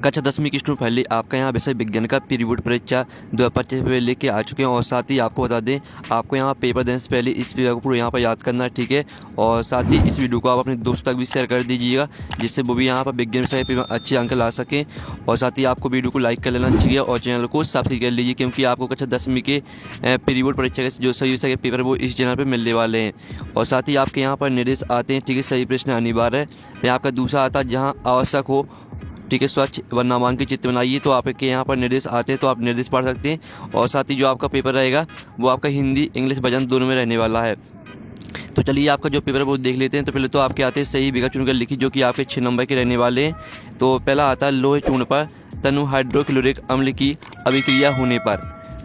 कक्षा 10वीं की स्टूडेंट फाइनली आपका यहाँ विषय विज्ञान का प्री बोर्ड परीक्षा 2025 पे लेके आ चुके हैं। और साथ ही आपको बता दें, आपको यहाँ पेपर देने से पहले इस वीडियो को पूरा यहाँ पर याद करना है, ठीक है। और साथ ही इस वीडियो को आप अपने दोस्तों तक भी शेयर कर दीजिएगा, जिससे वो भी यहाँ पर विज्ञान विषय पे अच्छे अंक ला सकें। और साथ ही आपको वीडियो को लाइक कर लेना चाहिए और चैनल को सब्सक्राइब कर लीजिए, क्योंकि आपको कक्षा 10वीं के प्री बोर्ड परीक्षा के जो सही विषय के पेपर वो इस चैनल पर मिलने वाले हैं। और साथ ही आपके यहाँ पर निर्देश आते हैं, ठीक है। सही प्रश्न अनिवार्य है। मैं आपका दूसरा आता है, जहाँ आवश्यक हो, ठीक है, स्वच्छ व नामांकित चित्र बनाइए। तो आपके यहाँ पर निर्देश आते हैं, तो आप निर्देश पढ़ सकते हैं। और साथ ही जो आपका पेपर रहेगा वो आपका हिंदी इंग्लिश वर्जन दोनों में रहने वाला है। तो चलिए आपका जो पेपर है वो देख लेते हैं। तो पहले तो आपके आते हैं सही विकल्प चुनकर लिखिए, जो कि आपके 6 नंबर के रहने वाले हैं। तो पहला आता है लोहे चूर्ण पर तनु हाइड्रोक्लोरिक अम्ल की अभिक्रिया होने पर।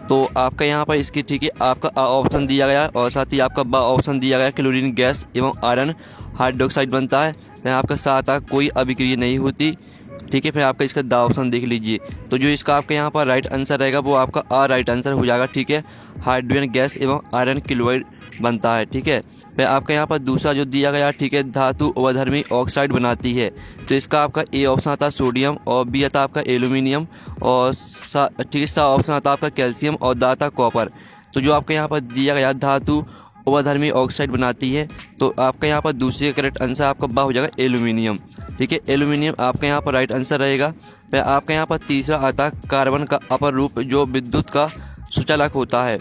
तो आपका यहाँ पर इसकी, ठीक है, आपका आ ऑप्शन दिया गया है और साथ ही आपका बा ऑप्शन दिया गया है। क्लोरीन गैस एवं आयरन हाइड्रोक्साइड बनता है। फिर आपका साथ आ कोई अभिक्रिया नहीं होती, ठीक है। फिर आपका इसका दा ऑप्शन देख लीजिए। तो जो इसका आपका यहाँ पर राइट आंसर रहेगा वो आपका आ राइट आंसर हो जाएगा, ठीक है। हाइड्रोजन गैस एवं आयरन क्लोराइड बनता है, ठीक है। फिर आपका यहाँ पर दूसरा जो दिया गया, ठीक है, धातु अवधर्मी ऑक्साइड बनाती है। तो इसका आपका ए ऑप्शन आता है सोडियम, और बी आता आपका एल्यूमिनियम, और ठीक है, सा ऑप्शन आता आपका कैल्शियम, और दा आता कॉपर। तो जो आपका यहाँ पर दिया गया धातु अवधर्मी ऑक्साइड बनाती है, तो आपका यहाँ पर दूसरे का करेक्ट आंसर आपका बा हो जाएगा एल्यूमिनियम, ठीक है। एल्यूमिनियम आपका यहाँ पर राइट आंसर रहेगा। फिर आपका यहाँ पर तीसरा आता कार्बन का अपर रूप जो विद्युत का सुचालक होता है।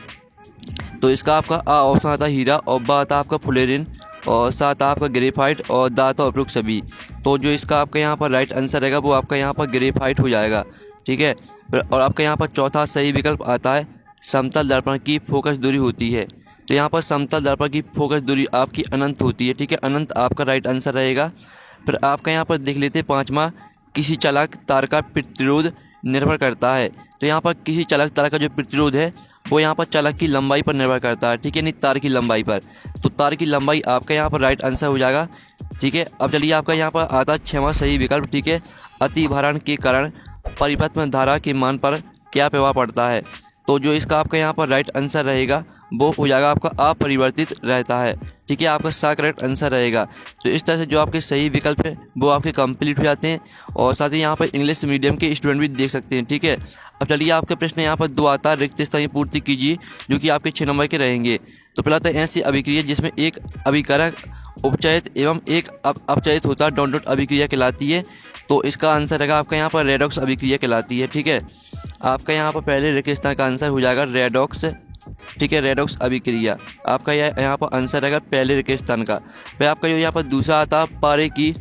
तो इसका आपका आ ऑप्शन आता हीरा, और बा आता आपका फ्लोरीन, और साथ आपका ग्रेफाइट, और दा आता उपयुक्त सभी। तो जो इसका आपका यहाँ पर राइट आंसर रहेगा वो आपका यहाँ पर ग्रेफाइट हो जाएगा, ठीक है। और आपका यहाँ पर चौथा सही विकल्प आता है समतल दर्पण की फोकस दूरी होती है। तो यहाँ पर समतल दर्पण की फोकस दूरी आपकी अनंत होती है, ठीक है। अनंत आपका राइट आंसर रहेगा। फिर आपका यहाँ पर देख लेते हैं पाँचवा, किसी चालक तार का प्रतिरोध निर्भर करता है। तो यहाँ पर किसी चालक तार का जो प्रतिरोध है वो यहाँ पर चालक की लंबाई पर निर्भर करता है, ठीक है, नहीं तार की लंबाई पर। तो तार की लंबाई आपका यहाँ पर राइट आंसर हो जाएगा, ठीक है। अब चलिए आपका यहाँ पर आता 6वां सही विकल्प, ठीक है, अतिभारण के कारण परिपथ में धारा के मान पर क्या प्रभाव पड़ता है। तो जो इसका आपका यहाँ पर राइट आंसर रहेगा वो हो जाएगा आपका अपरिवर्तित रहता है, ठीक है। आपका सा करेक्ट आंसर रहेगा। तो इस तरह से जो आपके सही विकल्प है वो आपके कंप्लीट हो जाते हैं। और साथ ही यहाँ पर इंग्लिश मीडियम के स्टूडेंट भी देख सकते हैं, ठीक है। अब चलिए आपके प्रश्न यहाँ पर 2 आता है, रिक्त स्थान पूर्ति कीजिए, जो कि आपके 6 नंबर के रहेंगे। तो पहला था ऐसी अभिक्रिया जिसमें एक अभिकारक उपचयित एवं एक अपचयित होता डॉट डॉट अभिक्रिया कहलाती है। तो इसका आंसर रहेगा आपका यहाँ पर रेडॉक्स अभिक्रिया कहलाती है, ठीक है। आपका यहाँ पर पहले रिक्त स्थान का आंसर हो जाएगा रेडॉक्स, ठीक है, रेडॉक्स अभिक्रिया आपका यहाँ पर आंसर रहेगा पहले रिक्त स्थान का। फिर आपका जो यहाँ पर दूसरा आता है पारे की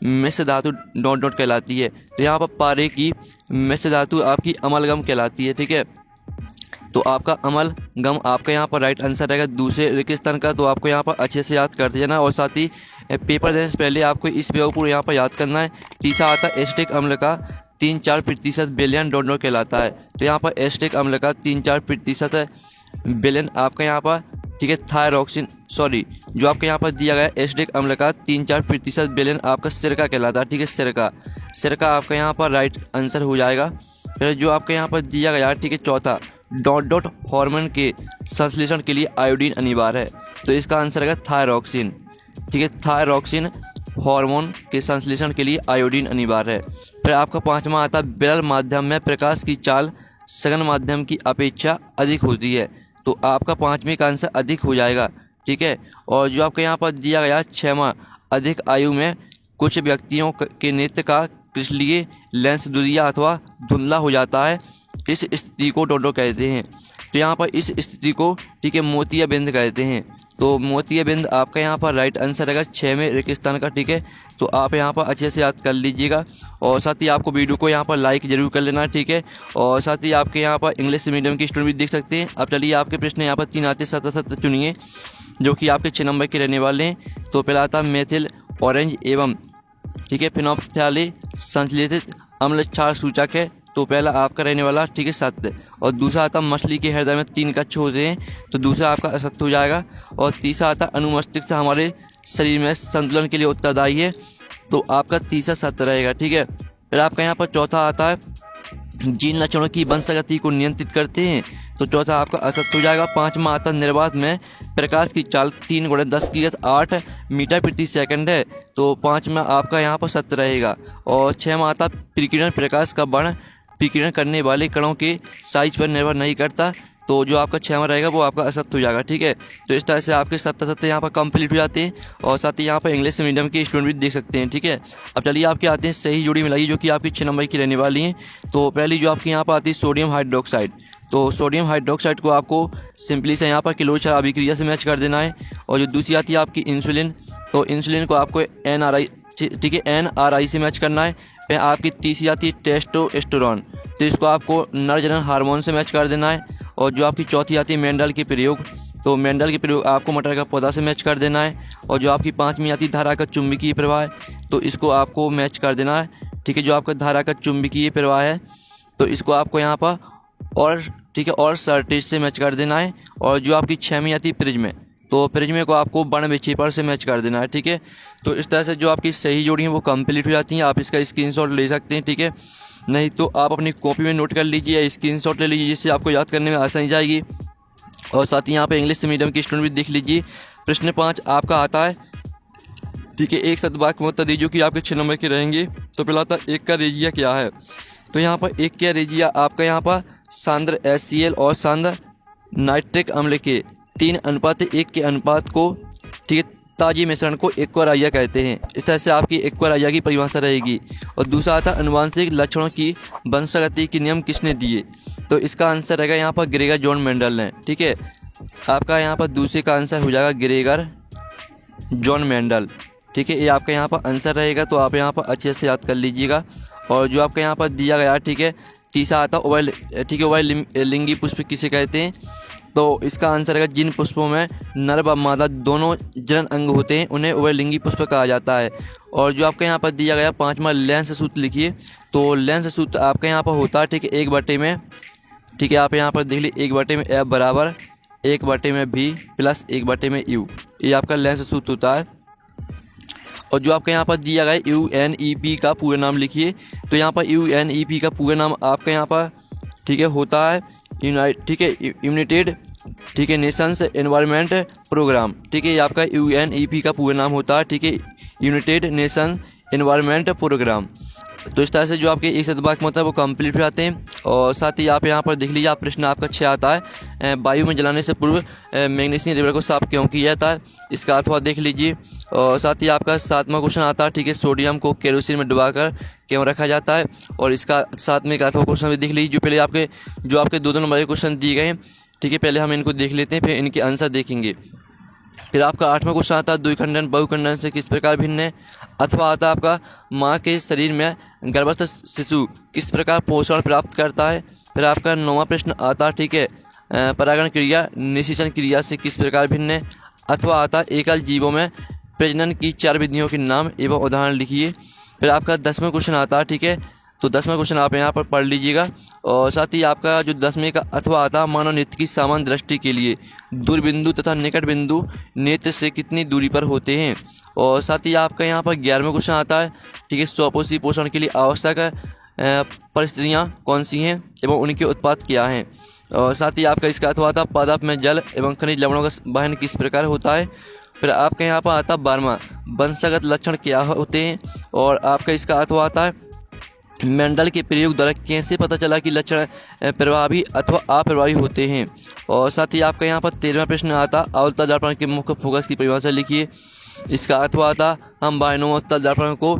मिश्र धातु डॉट डॉट कहलाती है। तो यहाँ पर पारे की मिश्र धातु आपकी अमलगम कहलाती है, ठीक है। तो आपका अमल गम आपका यहाँ पर राइट आंसर रहेगा दूसरे रिक्त स्थान का। तो आपको यहाँ पर अच्छे से याद करते जाना। और साथ ही पेपर देने से पहले आपको इस पूरा यहाँ पर याद करना है। तीसरा आता है एसिटिक अम्ल का 3-4% विलयन डॉट डॉट कहलाता है। तो यहाँ पर एसिटिक अम्ल का 3-4% विलयन आपका यहाँ पर, ठीक है, थायरॉक्सिन, सॉरी, जो आपके यहाँ पर दिया गया एसिटिक अम्ल का 3-4% विलयन आपका सिरका कहलाता है, ठीक है। सिरका आपका यहाँ पर राइट आंसर हो जाएगा। फिर जो आपके यहाँ पर दिया गया, ठीक है, चौथा डॉट डॉट हार्मोन के संश्लेषण के लिए आयोडीन अनिवार्य है। तो इसका आंसर है थायरॉक्सिन, ठीक है। थायरॉक्सिन हार्मोन के संश्लेषण के लिए आयोडीन अनिवार्य है। फिर आपका 5वां आता विरल माध्यम में प्रकाश की चाल सघन माध्यम की अपेक्षा अधिक होती है। तो आपका 5वें का आंसर अधिक हो जाएगा, ठीक है। और जो आपके यहाँ पर दिया गया 6वां, अधिक आयु में कुछ व्यक्तियों के नेत्र का क्रिस्टलीय लेंस दुधिया अथवा धुंधला हो जाता है। इस स्थिति को डोडो कहते हैं। तो यहाँ पर इस स्थिति को, ठीक है, मोतियाबिंद कहते हैं। तो मोतियाबिंद आपका यहाँ पर राइट आंसर रहेगा 6वें रिक्त स्थान का, ठीक है। तो आप यहाँ पर अच्छे से याद कर लीजिएगा। और साथ ही आपको वीडियो को यहाँ पर लाइक जरूर कर लेना, ठीक है। और साथ ही आपके यहाँ पर इंग्लिश मीडियम के स्टूडेंट भी देख सकते हैं। अब चलिए आपके प्रश्न यहाँ पर 3 आते 7 चुनिए, जो कि आपके 6 नंबर के रहने वाले हैं। तो पहला आता मेथिल ऑरेंज एवं, ठीक है, फिनोल्फ्थाली संश्लेषित अम्ल क्षार सूचक है। तो पहला आपका रहने वाला, ठीक है, सत्य। और दूसरा आता मछली के हृदय में 3 कक्ष होते हैं। तो दूसरा आपका असत्य हो जाएगा। और तीसरा आता अनुमस्तिष्क हमारे शरीर में संतुलन के लिए उत्तरदायी है। तो आपका तीसरा सत्य रहेगा, ठीक है। फिर आपका यहाँ पर चौथा आता है जीन लक्षणों की वंशगति को नियंत्रित करते हैं। तो चौथा आपका असत्य हो जाएगा। 5वां आता निर्वात में प्रकाश की चाल 3 × 10⁸ मीटर प्रति सेकंड है। तो 5 में आपका यहाँ पर सत्य रहेगा। और 6 में आता विकिरण प्रकाश का वर्ण विकिरण करने वाले कणों के साइज पर निर्भर नहीं करता, तो जो आपका 6 में रहेगा वो आपका असत्य हो जाएगा। ठीक है, तो इस तरह से आपके सत्य यहाँ पर कंप्लीट हो जाते हैं। और साथ ही यहाँ पर इंग्लिश मीडियम के स्टूडेंट भी देख सकते हैं। ठीक है, अब चलिए आपके आते हैं सही जोड़ी मिलाइए जो कि आपकी 6 नंबर की रहने वाली हैं। तो पहली जो आपकी यहाँ पर आती है सोडियम हाइड्रोक्साइड। तो सोडियम हाइड्रोक्साइड को आपको सिंपली से यहाँ पर किलोचार अभिक्रिया से मैच कर देना है। और जो दूसरी आती है आपकी इंसुलिन, तो इंसुलिन को आपको NRI, ठीक है, NRI से मैच करना है। फिर आपकी तीसरी आती है टेस्टोस्टेरोन, तो इसको आपको नर जनन हार्मोन से मैच कर देना है। और जो आपकी चौथी आती है मेंडल के प्रयोग, तो मेंडल के प्रयोग आपको मटर का पौधा से मैच कर देना है। और जो आपकी 5वीं आती है धारा का चुंबकीय प्रवाह है, तो इसको आपको मैच कर देना है। ठीक है, जो आपका धारा का चुंबकीय प्रवाह है तो इसको आपको यहाँ पर और ठीक है और सर्टेज से मैच कर देना है। और जो आपकी 6वीं आती है प्रिज्म, तो प्रिज्म को आपको बर्ण विक्षेपण से मैच कर देना है। ठीक है, तो इस तरह से जो आपकी सही जोड़ी है वो कंप्लीट हो जाती हैं। आप इसका स्क्रीनशॉट ले सकते हैं। ठीक है, नहीं तो आप अपनी कॉपी में नोट कर लीजिए या स्क्रीनशॉट ले लीजिए, जिससे आपको याद करने में आसानी जाएगी। और साथ ही यहाँ पे इंग्लिश मीडियम के स्टूडेंट भी देख लीजिए। प्रश्न 5 आपका आता है, ठीक है, एक सदवाक्य में उत्तर दीजिए कि आपके 6 नंबर के रहेंगे। तो पहला आता है 1 का रेजिया क्या है। तो यहाँ पर 1 का रेजिया आपका यहाँ पर सांद्र HCl और सांद्र नाइट्रिक अम्ल के 3:1 के अनुपात को, ठीक है, ताजी मिश्रण को एक्वाराइया कहते हैं। इस तरह से आपकी एक्वाराइया की परिभाषा रहेगी। और दूसरा आता अनुवांशिक लक्षणों की वंशागति के नियम किसने दिए। तो इसका आंसर रहेगा यहाँ पर ग्रेगर जॉन मेंडल ने। ठीक है, आपका यहाँ पर दूसरे का आंसर हो जाएगा ग्रेगर जॉन मेंडल। ठीक है, ये आपका यहाँ पर आंसर रहेगा, तो आप यहाँ पर अच्छे से याद कर लीजिएगा। और जो आपका यहाँ पर दिया गया, ठीक है, तीसरा आता उभय, ठीक है, उभय लिंगी पुष्प किसे कहते हैं। तो इसका आंसर है जिन पुष्पों में नर व मादा दोनों जनन अंग होते हैं उन्हें उभयलिंगी पुष्प कहा जाता है। और जो आपका यहाँ पर दिया गया 5वां लेंस सूत्र लिखिए। तो लेंस सूत्र आपका यहाँ पर होता है, ठीक है, 1/, में, ठीक है, आप यहाँ पर देख लीजिए 1/, में F बराबर 1/, में V प्लस 1/, में U, ये आपका लेंस सूत्र होता है। और जो आपका यहाँ पर दिया गया UNEP का पूरा नाम लिखिए। तो यहाँ पर UNEP का पूरा नाम आपका यहाँ पर, ठीक है, होता है यूनाइटेड, ठीक है, नेशंस एनवायरनमेंट प्रोग्राम। ठीक है, ये आपका UNEP का पूरा नाम होता है, ठीक है, यूनाइटेड नेशन एनवायरनमेंट प्रोग्राम। तो इस तरह से जो आपके एक सदवाक्य होता है वो कंप्लीट हो जाते हैं। और साथ ही आप यहाँ पर देख लीजिए, आप प्रश्न आपका 6 आता है, वायु में जलाने से पूर्व मैग्नीशियम रिवर को साफ क्यों किया जाता है, इसका अथवा देख लीजिए। और साथ ही आपका 7वां क्वेश्चन आता है, ठीक है, सोडियम को केरोसिन में डुबाकर क्यों रखा जाता है, और इसका 7वें का अथवा क्वेश्चन भी देख लीजिए। जो पहले आपके 2 नंबर के क्वेश्चन दिए गए हैं, ठीक है, पहले हम इनको देख लेते हैं, फिर इनके आंसर देखेंगे। फिर आपका 8वां क्वेश्चन आता है, द्विखंडन बहुखंडन से किस प्रकार भिन्न है। अथवा आता है आपका माँ के शरीर में गर्भस्थ शिशु किस प्रकार पोषण प्राप्त करता है। फिर आपका 9वां प्रश्न आता है, ठीक है, परागण क्रिया निषेचन क्रिया से किस प्रकार भिन्न है। अथवा आता है एकल जीवों में प्रजनन की 4 विधियों के नाम एवं उदाहरण लिखिए। फिर आपका 10वां क्वेश्चन आता है, ठीक है, तो 10वां क्वेश्चन आप यहाँ पर पढ़ लीजिएगा। और साथ ही आपका जो 10वें का अथवा आता है मानव नेत्र की सामान्य दृष्टि के लिए दूरबिंदु तथा निकट बिंदु नेत्र से कितनी दूरी पर होते हैं। और साथ ही आपका यहाँ पर 11वां क्वेश्चन आता है, ठीक है, स्वपोषी पोषण के लिए आवश्यक परिस्थितियाँ कौन सी हैं एवं उनके उत्पाद क्या हैं। और साथ ही आपका इसका अथवा आता पदार्थ में जल एवं खनिज लवणों का वहन किस प्रकार होता है। फिर आपके यहाँ पर आता 12वां वंशगत लक्षण क्या होते हैं। और आपका इसका अथवा आता है मेंडल के प्रयोग द्वारा कैसे पता चला कि लक्षण प्रभावी अथवा अप्रभावी होते हैं। और साथ ही आपका यहाँ पर 13वां प्रश्न आता अवतल दर्पण के मुख्य फोकस की परिभाषा लिखिए। इसका अथवा आता हम बायनोमोत्तल दर्पण को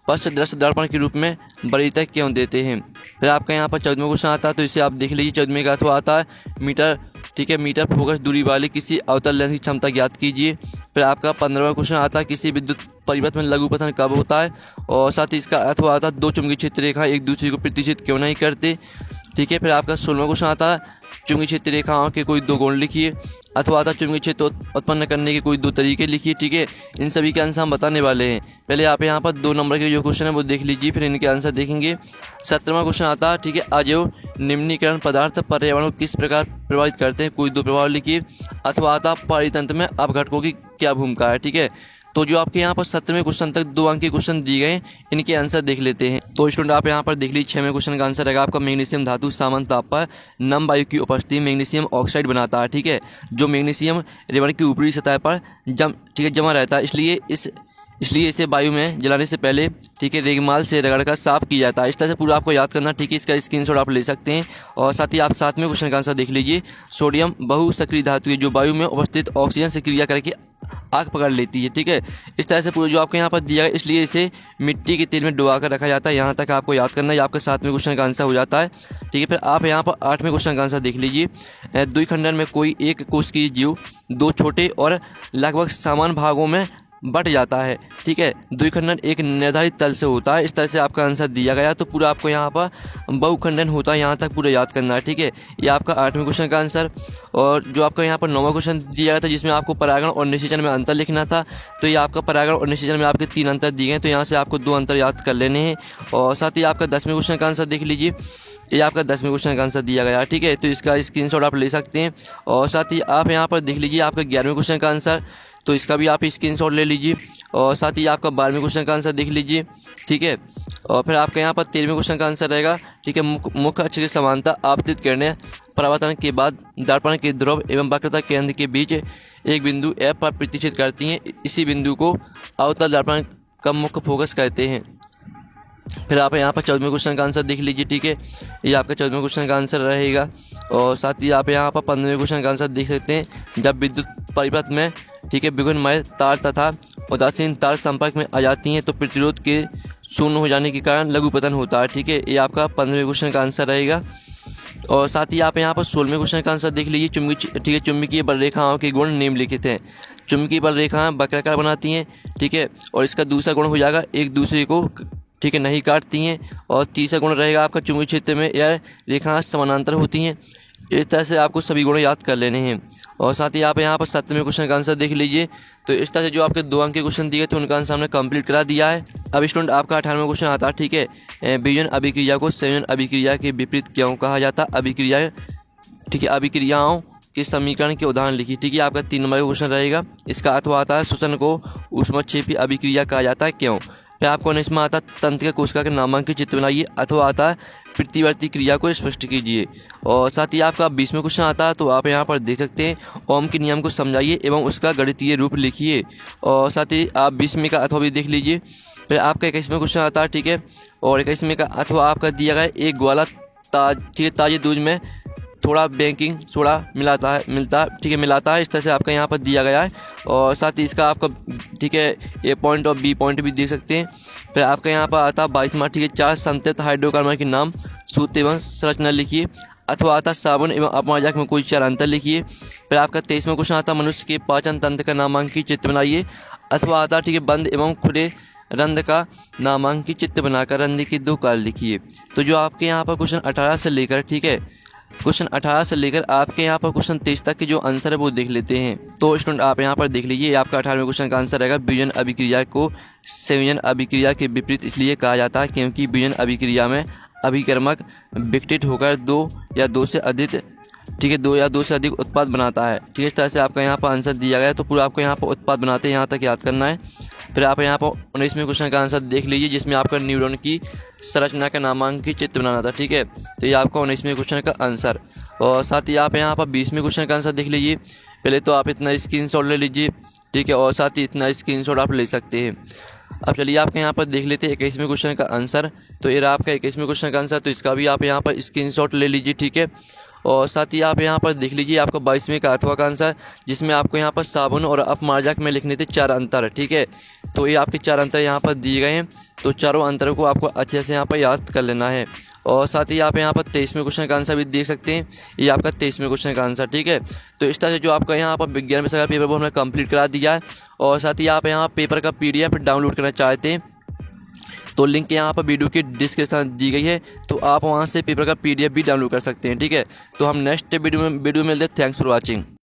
पश्च दृश्य दर्पण के रूप में वरीयता क्यों देते हैं। फिर आपका यहाँ पर 14वां क्वेश्चन आता है, तो इसे आप देख लीजिए। 14वें का अथवा आता है मीटर, ठीक है, मीटर फोकस दूरी वाली किसी अवतल लेंस की क्षमता ज्ञात कीजिए। फिर आपका 15वां क्वेश्चन आता है किसी विद्युत परिपथ में लघुपतन कब होता है। और साथ ही इसका अथवा आता है 2 चुंबकीय क्षेत्र रेखा एक दूसरे को प्रतिच्छेद क्यों नहीं करते। ठीक है, फिर आपका 16वां क्वेश्चन आता है चुंबकीय क्षेत्र रेखाओं के कोई 2 गुण लिखिए। अथवा आता चुंबकीय क्षेत्र उत्पन्न करने के कोई 2 तरीके लिखिए। ठीक है, इन सभी के आंसर हम बताने वाले हैं। पहले आप यहाँ पर 2 नंबर के जो क्वेश्चन है वो देख लीजिए, फिर इनके आंसर देखेंगे। 17वां क्वेश्चन आता है, ठीक है, अजैव निम्नीकरण पदार्थ पर्यावरण को किस प्रकार प्रभावित करते हैं, कोई 2 प्रभाव लिखिए। अथवा आता पारितंत्र में अपघटकों की क्या भूमिका है। ठीक है, तो जो आपके यहाँ पर 17वें क्वेश्चन तक 2 अंक के क्वेश्चन दिए गए, इनके आंसर देख लेते हैं। तो स्टूडेंट आप यहाँ पर देख लीजिए 6वें क्वेश्चन का आंसर रहेगा आपका मैग्नीशियम धातु सामान्य ताप पर नम वायु की उपस्थिति मैग्नीशियम ऑक्साइड बनाता है। ठीक है, जो मैग्नीशियम रेवण की ऊपरी सतह पर जमा रहता है, इसलिए इसे वायु में जलाने से पहले ठीक है रेगमाल से रगड़कर साफ किया जाता है। इस तरह से पूरा आपको याद करना। ठीक है, इसका स्क्रीनशॉट आप ले सकते हैं। और साथ ही आप 7वें क्वेश्चन का आंसर देख लीजिए। सोडियम बहुसक्रिय धातु है जो वायु में उपस्थित ऑक्सीजन से क्रिया करके आग पकड़ लेती है। ठीक है, इस तरह से पूरा जो आपको यहाँ पर दिया है, इसलिए इसे मिट्टी के तेल में डुबा कर रखा जाता है। यहाँ तक आपको याद करना है, आपका 7वें क्वेश्चन का आंसर हो जाता है। ठीक है, फिर आप यहाँ पर 8वें क्वेश्चन का आंसर देख लीजिए। द्विखंडन में कोई एक कोशिकीय जीव 2 छोटे और लगभग समान भागों में बट जाता है। ठीक है, द्विखंडन एक निर्धारित तल से होता है। इस तरह से आपका आंसर दिया गया, तो पूरा आपको यहाँ पर बहुखंडन होता है, यहाँ तक पूरा याद करना है। ठीक है, ये आपका 8वें क्वेश्चन का आंसर। और जो आपका यहाँ पर 9वां क्वेश्चन दिया गया था जिसमें आपको परागण और निषेचन में अंतर लिखना था, तो ये आपका परागण और निषेचन में आपके 3 अंतर दिए गए, तो यहाँ से आपको 2 अंतर याद कर लेने हैं। और साथ ही आपका 10वें क्वेश्चन का आंसर देख लीजिए। ये आपका 10वें क्वेश्चन का आंसर दिया गया। ठीक है, तो इसका स्क्रीनशॉट आप ले सकते हैं। और साथ ही आप यहाँ पर देख लीजिए आपका 11वें क्वेश्चन का आंसर, तो इसका भी आप स्क्रीनशॉट ले लीजिए। और साथ ही आपका 12वें क्वेश्चन का आंसर देख लीजिए। ठीक है, और फिर आपका यहाँ पर 13वें क्वेश्चन का आंसर रहेगा। ठीक है, मुख्य अक्ष की समानता आपतित करने परावर्तन के बाद दर्पण के ध्रुव एवं वक्रता केंद्र के बीच एक बिंदु F पर प्रतिष्ठित करती हैं। इसी बिंदु को अवतल दर्पण का मुख्य फोकस कहते हैं। फिर आप यहाँ पर 14वें क्वेश्चन का आंसर देख लीजिए। ठीक है, ये आपका 14वें क्वेश्चन का आंसर रहेगा। और साथ ही आप यहाँ पर 15वें क्वेश्चन का आंसर देख सकते हैं। जब विद्युत परिपथ में ठीक है विघुनमय तार तथा उदासीन तार संपर्क में आ जाती हैं तो प्रतिरोध के शून्य हो जाने के कारण लघु पतन होता है। ठीक है, ये आपका 15वें क्वेश्चन का आंसर रहेगा। और साथ ही आप यहाँ पर 16वें क्वेश्चन का आंसर देख लीजिए। ठीक है, चुंबकीय बल रेखाओं के गुण निम्नलिखित हैं। चुंबकीय बल रेखाएं वक्राकार बनाती हैं। ठीक है, और इसका दूसरा गुण हो जाएगा एक दूसरे को ठीक है नहीं काटती हैं। और तीसरा गुण रहेगा आपका चुंबकीय क्षेत्र में यह रेखाएं समानांतर होती हैं। इस तरह से आपको सभी गुण याद कर लेने हैं। और साथ ही आप यहाँ पर 7वें क्वेश्चन का आंसर देख लीजिए। तो इस तरह से जो आपके 2 अंक के क्वेश्चन दिए थे उनका आंसर हमने कंप्लीट करा दिया है। अब स्टूडेंट आपका 18वां क्वेश्चन आता है। ठीक है, विजन अभिक्रिया को संयोजन अभिक्रिया के विपरीत क्यों कहा जाता है? अभिक्रिया ठीक है अभिक्रियाओं के समीकरण के उदाहरण लिखिए। ठीक है, आपका 3 नंबर का क्वेश्चन रहेगा। इसका अर्थ आता है श्वसन को ऊष्मक्षेपी अभिक्रिया कहा जाता है, क्यों? फिर आपको 19वां आता है तंत्रिका कोशिका के नामांकित चित्र बनाइए, अथवा आता है प्रतिवर्ती क्रिया को स्पष्ट कीजिए। और साथ ही आपका 20वां क्वेश्चन आता है, तो आप यहाँ पर देख सकते हैं ओम के नियम को समझाइए एवं उसका गणितीय रूप लिखिए। और साथ ही आप 20वें का अथवा भी देख लीजिए। फिर आपका 21वां क्वेश्चन आता है। ठीक है, और 21वें का अथवा आपका दिया गया एक ग्वाला ताजे दूध में थोड़ा बेकिंग सोडा मिलाता है। इस तरह से आपका यहाँ पर दिया गया है। और साथ ही इसका आपका ठीक है ए पॉइंट और बी पॉइंट भी देख सकते हैं। फिर आपका यहाँ पर आता है 22वां। ठीक है, 4 संतृप्त हाइड्रोकार्बन के नाम सूत्र एवं संरचना लिखिए, अथवा आता साबुन एवं अपमार्जक में कोई 4 अंतर लिखिए। फिर आपका 23वां क्वेश्चन आता मनुष्य के पाचन तंत्र का नामांकित चित्र बनाइए, अथवा आता ठीक है बंद एवं खुले रंध्र का नामांकित चित्र बनाकर रंध्र के 2 कार्य लिखिए। तो जो आपके यहाँ पर क्वेश्चन 18 से लेकर ठीक है क्वेश्चन 18 से लेकर आपके यहाँ पर क्वेश्चन 23 तक के जो आंसर है वो देख लेते हैं। तो स्टूडेंट आप यहाँ पर देख लीजिए, आपका 18वें क्वेश्चन का आंसर रहेगा विजन अभिक्रिया को संयोजन अभिक्रिया के विपरीत इसलिए कहा जाता है क्योंकि विजन अभिक्रिया में अभिकर्मक विघटित होकर 2 या 2 से अधिक उत्पाद बनाता है। ठीक है, इस तरह से आपका यहाँ पर आंसर दिया गया है। तो पूरा आपको यहाँ पर उत्पाद बनाते हैं यहाँ तक याद करना है। फिर आप यहाँ पर 19वें क्वेश्चन का आंसर देख लीजिए जिसमें आपका न्यूरॉन की संरचना का नामांकित चित्र बनाना था। ठीक है, तो ये आपका 19वें क्वेश्चन का आंसर। और साथ ही आप यहाँ पर 20वें क्वेश्चन का आंसर देख लीजिए। पहले तो आप इतना स्क्रीनशॉट ले लीजिए। ठीक है, और साथ ही इतना स्क्रीनशॉट आप ले सकते हैं। अब चलिए आपके यहाँ पर देख लेते हैं 21वें क्वेश्चन का आंसर। तो ये रहा आपका 21वें क्वेश्चन का आंसर, तो इसका भी आप यहाँ पर स्क्रीनशॉट ले लीजिए। ठीक है, और साथ ही आप यहाँ पर देख लीजिए आपका 22वें का अथवा का आंसर जिसमें आपको यहाँ पर साबुन और अपमार्जक में लिखने थे 4 अंतर। ठीक है, तो ये आपके 4 अंतर यहाँ पर दिए गए हैं, तो चारों अंतरों को आपको अच्छे से यहाँ पर याद कर लेना है। और साथ ही आप यहाँ पर 23वें क्वेश्चन का आंसर भी देख सकते हैं, ये आपका 23वें क्वेश्चन का आंसर। ठीक है, तो इस तरह से जो आपका यहाँ पर विज्ञान विषय का पेपर वो हमने कंप्लीट करा दिया है। और साथ ही आप यहाँ पेपर का PDF डाउनलोड करना चाहते हैं तो लिंक यहाँ पर वीडियो की डिस्क्रिप्शन दी गई है, तो आप वहाँ से पेपर का PDF भी डाउनलोड कर सकते हैं। ठीक है, तो हम नेक्स्ट वीडियो में मिलते हैं। Thanks for watching.